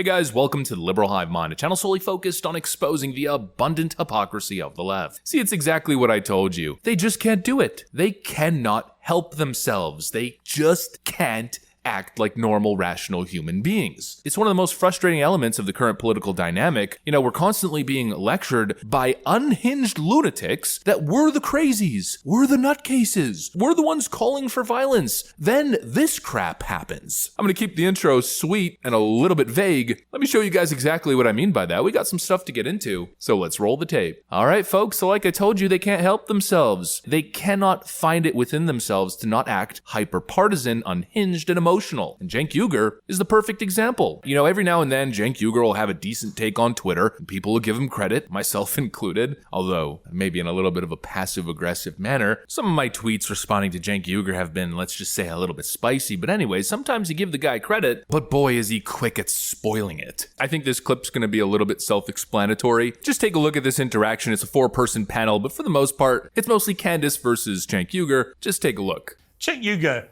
Hey guys, welcome to the Liberal Hive Mind, a channel solely focused on exposing the abundant hypocrisy of the left. See, it's exactly what I told you. They just can't do it. They cannot help themselves. They just can't act like normal, rational human beings. It's one of the most frustrating elements of the current political dynamic. You know, we're constantly being lectured by unhinged lunatics that we're the crazies, we're the nutcases, we're the ones calling for violence. Then this crap happens. I'm gonna keep the intro sweet and a little bit vague. Let me show you guys exactly what I mean by that. We got some stuff to get into, so let's roll the tape. All right, folks, so like I told you, they can't help themselves. They cannot find it within themselves to not act hyper-partisan, unhinged, and emotional. And Cenk Uygur is the perfect example. You know, every now and then, Cenk Uygur will have a decent take on Twitter, and people will give him credit, myself included, although maybe in a little bit of a passive-aggressive manner. Some of my tweets responding to Cenk Uygur have been, let's just say, a little bit spicy, but anyways, sometimes you give the guy credit, but boy, is he quick at spoiling it. I think this clip's gonna be a little bit self-explanatory. Just take a look at this interaction. It's a 4-person panel, but for the most part, it's mostly Candace versus Cenk Uygur. Just take a look. Cenk Uygur,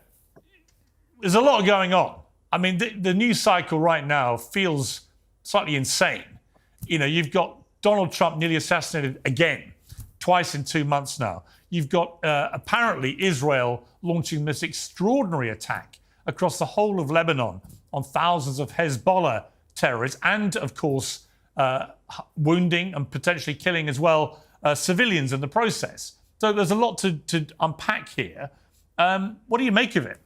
there's a lot going on. I mean, the news cycle right now feels slightly insane. You know, you've got Donald Trump nearly assassinated again, twice in 2 months now. You've got apparently Israel launching this extraordinary attack across the whole of Lebanon on thousands of Hezbollah terrorists and, of course, wounding and potentially killing as well civilians in the process. So there's a lot to unpack here. What do you make of it?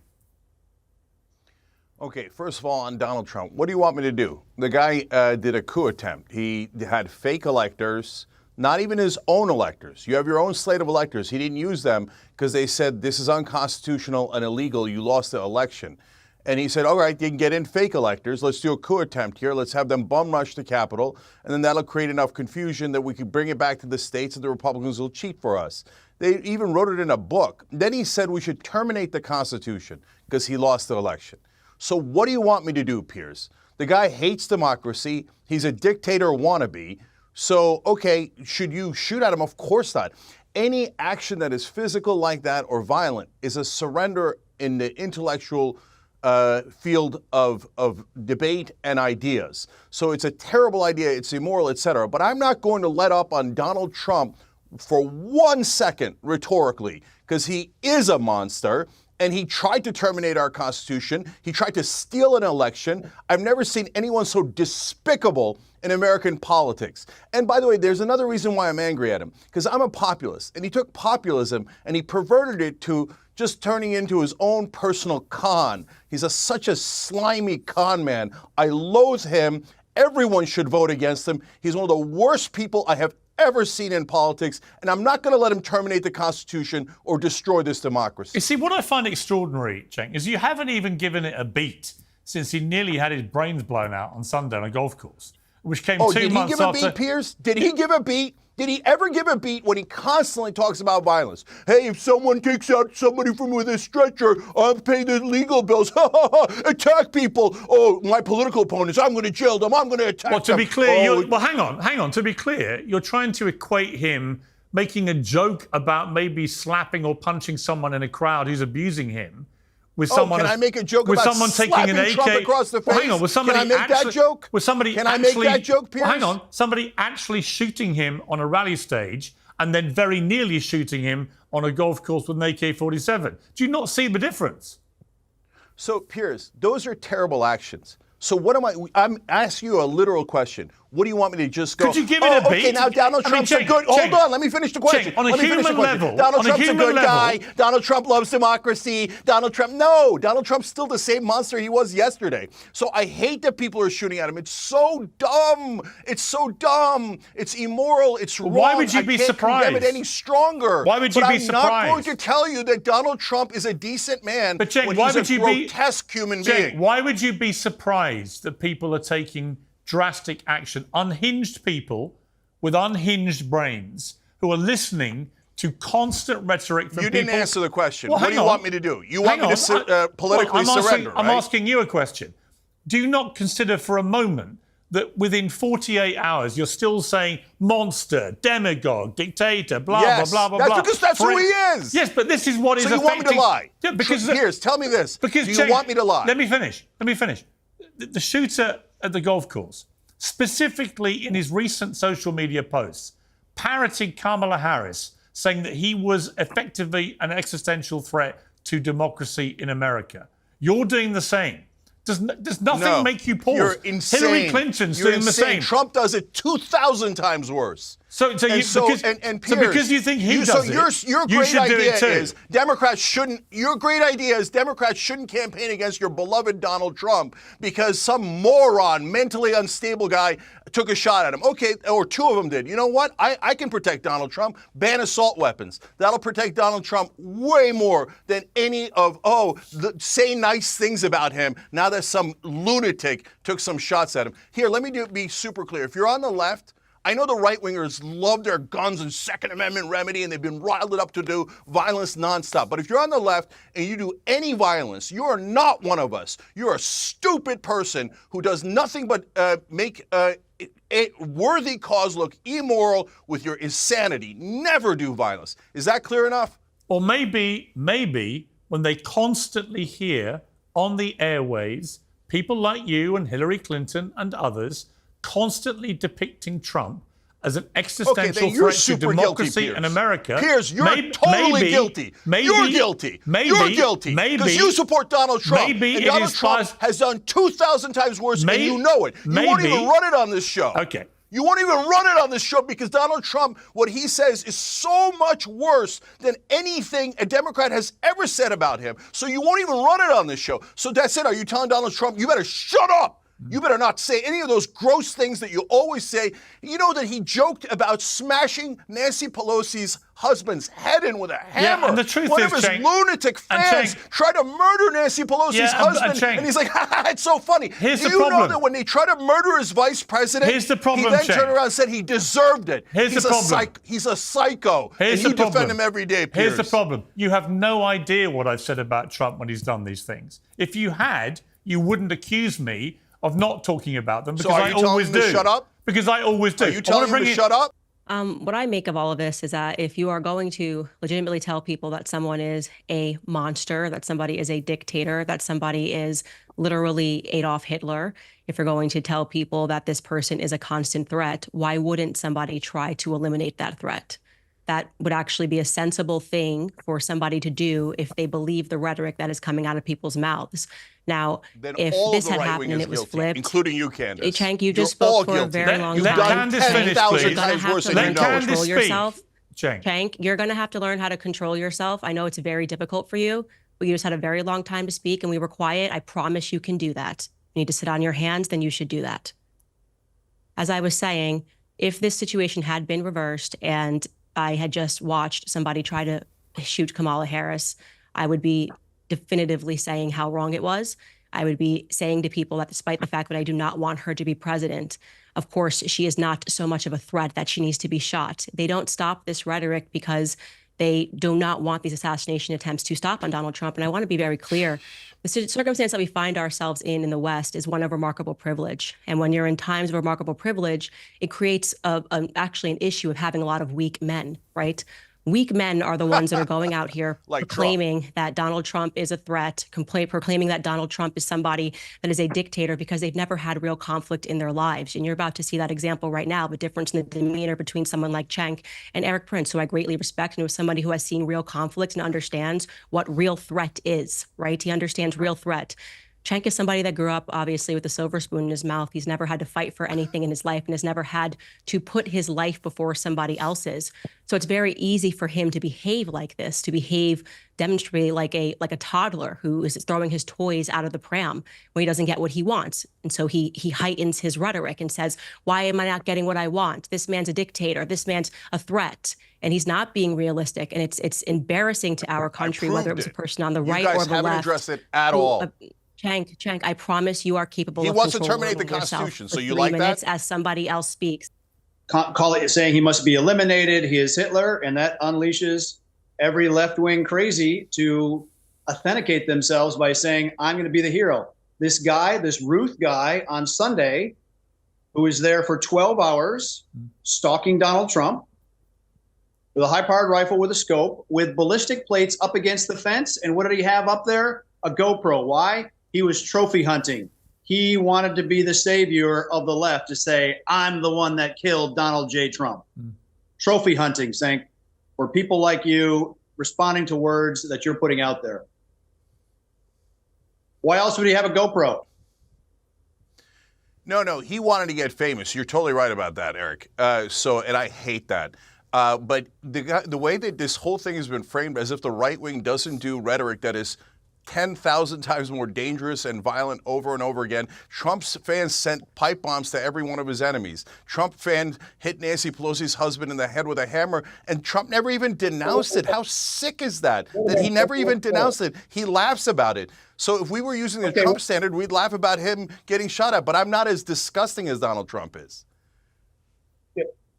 Okay, first of all, on Donald Trump, what do you want me to do? The guy did a coup attempt. He had fake electors, not even his own electors. You have your own slate of electors. He didn't use them because they said this is unconstitutional and illegal. You lost the election. And he said, all right, you can get in fake electors. Let's do a coup attempt here. Let's have them bum rush the Capitol. And then that'll create enough confusion that we can bring it back to the states and the Republicans will cheat for us. They even wrote it in a book. Then he said we should terminate the Constitution because he lost the election. So what do you want me to do, Piers? The guy hates democracy. He's a dictator wannabe. So, okay, should you shoot at him? Of course not. Any action that is physical like that or violent is a surrender in the intellectual field of debate and ideas. So it's a terrible idea. It's immoral, etc. But I'm not going to let up on Donald Trump for 1 second rhetorically because he is a monster. And he tried to terminate our Constitution. He tried to steal an election. I've never seen anyone so despicable in American politics. And by the way, there's another reason why I'm angry at him, because I'm a populist. And he took populism and he perverted it to just turning into his own personal con. He's such a slimy con man. I loathe him. Everyone should vote against him. He's one of the worst people I have ever seen in politics, and I'm not going to let him terminate the Constitution or destroy this democracy. You see, what I find extraordinary, Cenk, is you haven't even given it a beat since he nearly had his brains blown out on Sunday on a golf course, which came 2 months after... Did he give a beat, Piers? Did he give a beat? Did he ever give a beat when he constantly talks about violence? Hey, if someone takes out somebody from with a stretcher, I'll pay the legal bills. Attack people. Oh, my political opponents, I'm going to jail them. I'm going to attack them. Well, to be clear, well, hang on. To be clear, you're trying to equate him making a joke about maybe slapping or punching someone in a crowd who's abusing him with someone. Can I make a joke with about someone taking an AK Trump across the face? Well, hang on, was somebody Can I make that joke? Was somebody Can I make that joke, Piers? Well, hang on, somebody actually shooting him on a rally stage and then very nearly shooting him on a golf course with an AK-47. Do you not see the difference? So, Piers, those are terrible actions. So what am I'm asking you a literal question. What do you want me to just go? Could you give it a beat? Okay, now Donald Trump's a good... Hold on, let me finish the question. On a human level. Donald Trump's a good guy. Donald Trump loves democracy. Donald Trump... No, Donald Trump's still the same monster he was yesterday. So I hate that people are shooting at him. It's so dumb. It's so dumb. It's immoral. It's wrong. Why would you be surprised? I can't condemn it any stronger. Why would you be surprised? I'm not going to tell you that Donald Trump is a decent man but Cenk, when why he's would a you grotesque human being. Why would you be surprised that people are taking drastic action? Unhinged people with unhinged brains who are listening to constant rhetoric from people. You didn't answer the question. Well, what do you want me to do? You want me to politically surrender, right? I'm asking you a question. Do you not consider for a moment that within 48 hours you're still saying monster, demagogue, dictator, blah, blah, blah, blah, blah. Because that's who he is. Yes, but this is what is affecting... So you want me to lie? Yeah, because... Piers, tell me this. Because, do you want me to lie? Let me finish. The shooter at the golf course, specifically in his recent social media posts, parroting Kamala Harris, saying that he was effectively an existential threat to democracy in America. You're doing the same. Does nothing make you pause? You're insane. Hillary Clinton's You're doing insane. the same. Trump does it 2,000 times worse. Because you think he does it, your you great should do idea it too. is Democrats shouldn't. Your great idea is Democrats shouldn't campaign against your beloved Donald Trump because some moron, mentally unstable guy took a shot at him. Okay, or two of them did. You know what? I can protect Donald Trump. Ban assault weapons. That'll protect Donald Trump way more than any of say nice things about him. Now that some lunatic took some shots at him. Here, let me be super clear. If you're on the left, I know the right-wingers love their guns and Second Amendment remedy, and they've been riled up to do violence nonstop. But if you're on the left and you do any violence, you are not one of us. You're a stupid person who does nothing but make a worthy cause look immoral with your insanity. Never do violence. Is that clear enough? Or maybe when they constantly hear on the airwaves people like you and Hillary Clinton and others constantly depicting Trump as an existential threat to democracy in America. Piers, you're totally guilty. You're guilty. You're guilty. Because you support Donald Trump. And Donald Trump has done 2,000 times worse, and you know it. You won't even run it on this show. Okay. You won't even run it on this show because Donald Trump, what he says is so much worse than anything a Democrat has ever said about him. So you won't even run it on this show. So that's it. Are you telling Donald Trump, you better shut up? You better not say any of those gross things that you always say. You know that he joked about smashing Nancy Pelosi's husband's head in with a hammer. Yeah, and the truth One is, of his lunatic fans tried to murder Nancy Pelosi's husband, and he's like, it's so funny. Do you know that when they try to murder his vice president, he then turned around and said he deserved it? He's a psycho, and you defend him every day, Piers. Here's the problem. You have no idea what I've said about Trump when he's done these things. If you had, you wouldn't accuse me of not talking about them, because I always do. Shut up? Because I always do. Are you telling him to shut up? What I make of all of this is that if you are going to legitimately tell people that someone is a monster, that somebody is a dictator, that somebody is literally Adolf Hitler, if you're going to tell people that this person is a constant threat, why wouldn't somebody try to eliminate that threat? That would actually be a sensible thing for somebody to do if they believe the rhetoric that is coming out of people's mouths. Now, then if this had happened and it was flipped, including you, Candace. Cenk, you just spoke for a very long time. Let Candace finish, please. Let Candace speak. Yourself. Cenk, you're going to have to learn how to control yourself. I know it's very difficult for you, but you just had a very long time to speak, and we were quiet. I promise you can do that. You need to sit on your hands, then you should do that. As I was saying, if this situation had been reversed and I had just watched somebody try to shoot Kamala Harris, I would be definitively saying how wrong it was. I would be saying to people that despite the fact that I do not want her to be president, of course, she is not so much of a threat that she needs to be shot. They don't stop this rhetoric because they do not want these assassination attempts to stop on Donald Trump. And I want to be very clear. The circumstance that we find ourselves in the West is one of remarkable privilege. And when you're in times of remarkable privilege, it creates actually an issue of having a lot of weak men, right? Weak men are the ones that are going out here like proclaiming that Donald Trump is a threat, proclaiming that Donald Trump is somebody that is a dictator because they've never had real conflict in their lives. And you're about to see that example right now, the difference in the demeanor between someone like Cenk and Eric Prince, who I greatly respect, and who is somebody who has seen real conflict and understands what real threat is, right? He understands real threat. Cenk is somebody that grew up, obviously, with a silver spoon in his mouth. He's never had to fight for anything in his life and has never had to put his life before somebody else's. So it's very easy for him to behave like this, to behave demonstrably like a toddler who is throwing his toys out of the pram when he doesn't get what he wants. And so he heightens his rhetoric and says, why am I not getting what I want? This man's a dictator. This man's a threat. And he's not being realistic. And it's embarrassing to our country, whether it was a person on the right or the left. You guys haven't addressed it at all. Cenk, I promise you are capable of controlling yourself. He wants to terminate the Constitution, so you like that? 3 minutes as somebody else speaks. Call it saying he must be eliminated. He is Hitler, and that unleashes every left-wing crazy to authenticate themselves by saying, I'm going to be the hero. This guy, this Ruth guy on Sunday, who was there for 12 hours stalking Donald Trump with a high-powered rifle with a scope, with ballistic plates up against the fence. And what did he have up there? A GoPro. Why? He was trophy hunting. he wanted to be the savior of the left, to say, I'm the one that killed Donald J. Trump. Trophy hunting, saying, for people like you responding to words that you're putting out there. Why else would he have a GoPro? No, he wanted to get famous. You're totally right about that, Eric. And I hate that. But the way that this whole thing has been framed, as if the right wing doesn't do rhetoric that is 10,000 times more dangerous and violent over and over again. Trump's fans sent pipe bombs to every one of his enemies. Trump fans hit Nancy Pelosi's husband in the head with a hammer, and Trump never even denounced it. How sick is that? That he never even denounced it. He laughs about it. So if we were using the Trump standard, we'd laugh about him getting shot at. But I'm not as disgusting as Donald Trump is.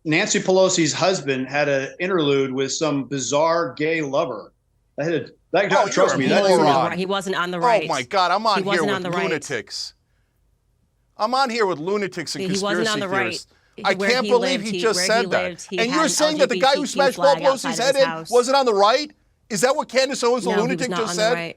Nancy Pelosi's husband had an interlude with some bizarre gay lover. Trust me, he wasn't on the right. Oh my God, I'm on here with lunatics. I'm on here with lunatics and conspiracy theorists. I can't believe he just said that. And you're saying that the guy who smashed Paul Pelosi's head in wasn't on the right? Is that what Candace Owens, the lunatic, just said?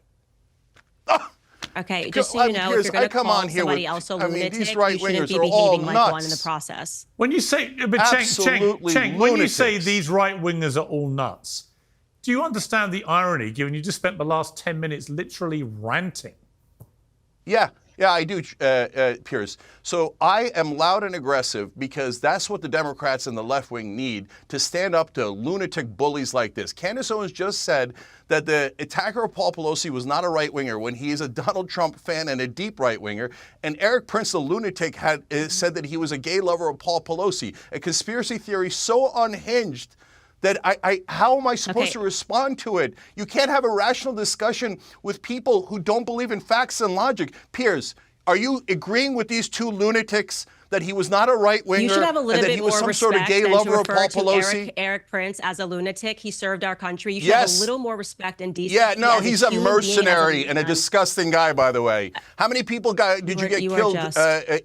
Okay, just so you know, if you're going to call somebody else a lunatic, you shouldn't be behaving like one in the process. When you say, Cheng, when you say these right-wingers are all nuts, do you understand the irony, given you just spent the last 10 minutes literally ranting? Yeah, I do, Piers. So I am loud and aggressive because that's what the Democrats and the left wing need to stand up to lunatic bullies like this. Candace Owens just said that the attacker of Paul Pelosi was not a right-winger when he is a Donald Trump fan and a deep right-winger. And Eric Prince, the lunatic, had said that he was a gay lover of Paul Pelosi. A conspiracy theory so unhinged that how am I supposed to respond to it? You can't have a rational discussion with people who don't believe in facts and logic. Piers, are you agreeing with these two lunatics that he was not a right-winger you should have a little and that bit he was more some sort of respect gay than lover to of Paul refer to Pelosi? Eric Prince as a lunatic. He served our country. You should have a little more respect and decency. Yeah, no, he's a human mercenary being, and a disgusting guy, by the way. How many people did you get killed?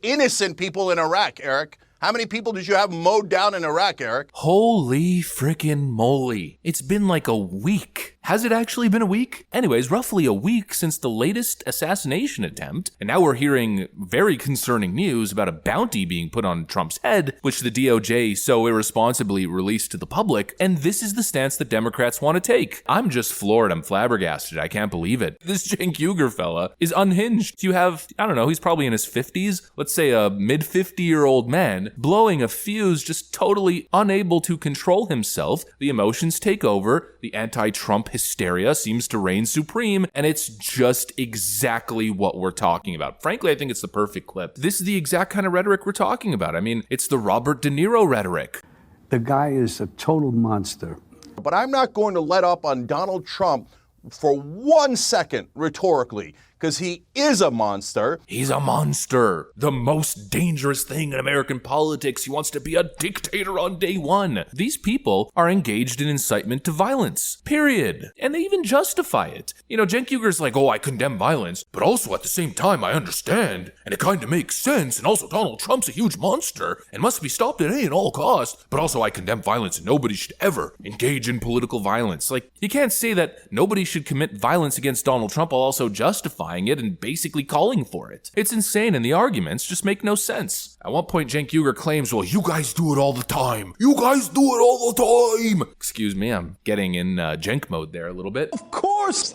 Innocent people in Iraq, Eric. How many people did you have mowed down in Iraq, Eric? Holy frickin' moly. It's been like a week. Has it actually been a week? Anyways, roughly a week since the latest assassination attempt, and now we're hearing very concerning news about a bounty being put on Trump's head, which the DOJ so irresponsibly released to the public, and this is the stance that Democrats want to take. I'm just floored. I'm flabbergasted. I can't believe it. This Cenk Uygur fella is unhinged. You have, I don't know, he's probably in his 50s, let's say a mid-50-year-old man, blowing a fuse, just totally unable to control himself. The emotions take over, the anti-Trump hysteria seems to reign supreme, and it's just exactly what we're talking about. Frankly, I think it's the perfect clip. This is the exact kind of rhetoric we're talking about. I mean, it's the Robert De Niro rhetoric. The guy is a total monster. But I'm not going to let up on Donald Trump for 1 second rhetorically, because he is a monster. He's a monster. The most dangerous thing in American politics. He wants to be a dictator on day one. These people are engaged in incitement to violence. Period. And they even justify it. You know, Cenk Uygur's like, oh, I condemn violence, but also at the same time, I understand. And it kind of makes sense. And also, Donald Trump's a huge monster and must be stopped at any and all costs. But also, I condemn violence and nobody should ever engage in political violence. Like, you can't say that nobody should commit violence against Donald Trump while also justifying it and basically calling for it. It's insane, and the arguments just make no sense. At one point, Cenk Uygur claims, well, you guys do it all the time. You guys do it all the time. Excuse me, I'm getting in Cenk mode there a little bit. Of course.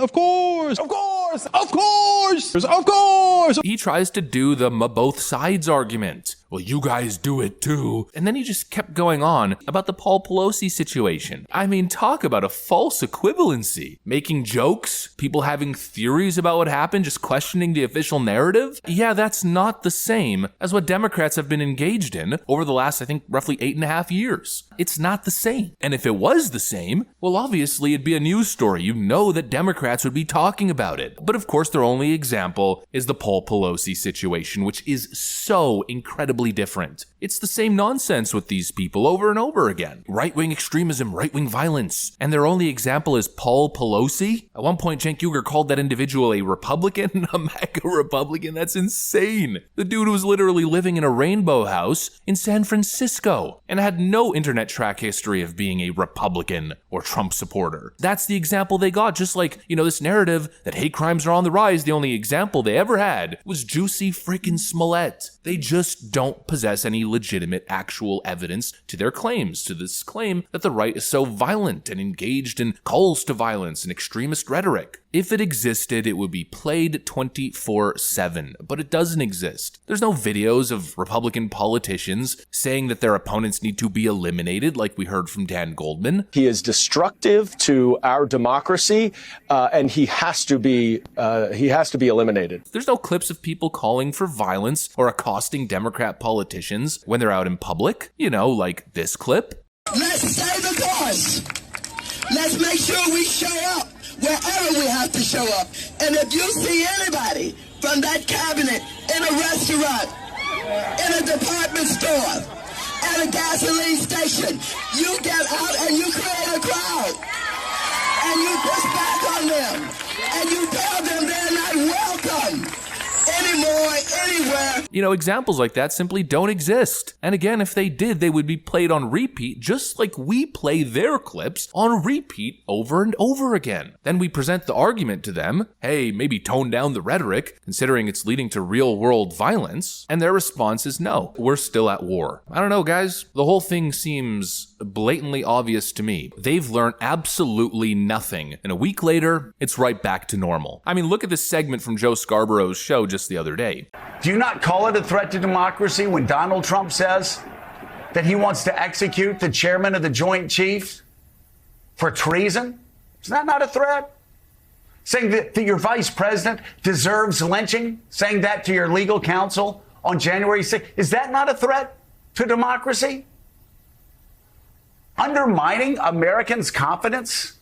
He tries to do the both sides argument. Well, you guys do it too. And then he just kept going on about the Paul Pelosi situation. I mean, talk about a false equivalency. Making jokes, people having theories about what happened, just questioning the official narrative. Yeah, that's not the same as what Democrats have been engaged in over the last, I think, roughly 8.5 years. It's not the same. And if it was the same, well, obviously it'd be a news story. You know that Democrats would be talking about it. But of course, their only example is the Paul Pelosi situation, which is so incredibly different. It's the same nonsense with these people over and over again. Right-wing extremism, right-wing violence. And their only example is Paul Pelosi? At one point, Cenk Uygur called that individual a Republican, a MAGA Republican. That's insane. The dude was literally living in a rainbow house in San Francisco and had no internet track history of being a Republican or Trump supporter. That's the example they got. Just like, you know, this narrative that hate crimes are on the rise, the only example they ever had was Juicy freaking Smollett. They just don't possess any legitimate actual evidence to their claims, to this claim that the right is so violent and engaged in calls to violence and extremist rhetoric. If it existed, it would be played 24/7, but it doesn't exist. There's no videos of Republican politicians saying that their opponents need to be eliminated, like we heard from Dan Goldman. He is destructive to our democracy, and he has to be eliminated. There's no clips of people calling for violence or accosting Democrat politicians when they're out in public. You know, like this clip. Let's stay the course. Let's make sure we show up wherever we have to show up. And if you see anybody from that cabinet in a restaurant, in a department store, at a gasoline station, you get out and you create a crowd. And you push back on them. And you tell them they're not welcome anymore, anywhere. You know, examples like that simply don't exist. And again, if they did, they would be played on repeat, just like we play their clips on repeat over and over again. Then we present the argument to them, hey, maybe tone down the rhetoric, considering it's leading to real-world violence, and their response is no, we're still at war. I don't know, guys. The whole thing seems blatantly obvious to me. They've learned absolutely nothing, and a week later, it's right back to normal. I mean, look at this segment from Joe Scarborough's show just the other day. Do you not call it a threat to democracy when Donald Trump says that he wants to execute the chairman of the Joint Chiefs for treason? Is that not a threat? Saying that your vice president deserves lynching, saying that to your legal counsel on January 6th, is that not a threat to democracy? Undermining Americans' confidence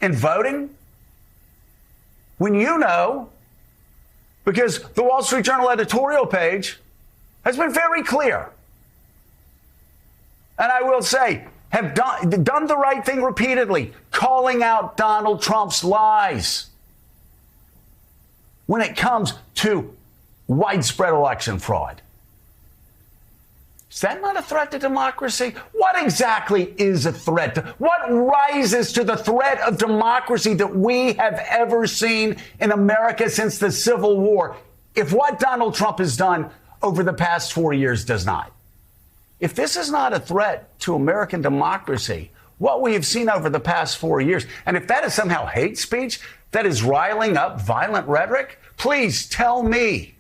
in voting? When you know, because the Wall Street Journal editorial page has been very clear. And I will say, have done the right thing repeatedly, calling out Donald Trump's lies when it comes to widespread election fraud. Is that not a threat to democracy? What exactly is a threat? What rises to the threat of democracy that we have ever seen in America since the Civil War, if what Donald Trump has done over the past 4 years does not? If this is not a threat to American democracy, what we have seen over the past 4 years, and if that is somehow hate speech that is riling up violent rhetoric, please tell me,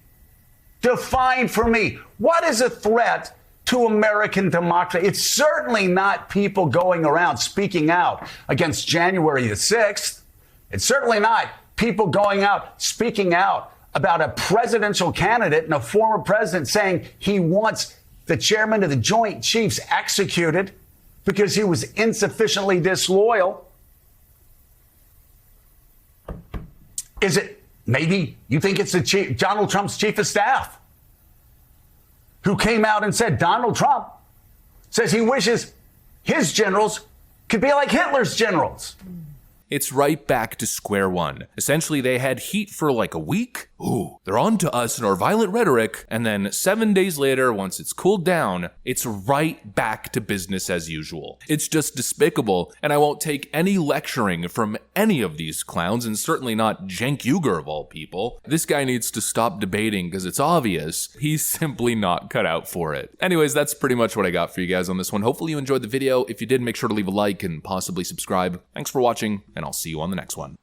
define for me, what is a threat to American democracy? It's certainly not people going around speaking out against January the 6th. It's certainly not people going out speaking out about a presidential candidate and a former president saying he wants the chairman of the Joint Chiefs executed because he was insufficiently disloyal. Is it maybe you think it's Donald Trump's chief of staff who came out and said Donald Trump says he wishes his generals could be like Hitler's generals? It's right back to square one. Essentially, they had heat for like a week. Ooh, they're on to us and our violent rhetoric. And then 7 days later, once it's cooled down, it's right back to business as usual. It's just despicable. And I won't take any lecturing from any of these clowns, and certainly not Cenk Uygur of all people. This guy needs to stop debating because it's obvious he's simply not cut out for it. Anyways, that's pretty much what I got for you guys on this one. Hopefully you enjoyed the video. If you did, make sure to leave a like and possibly subscribe. Thanks for watching, and I'll see you on the next one.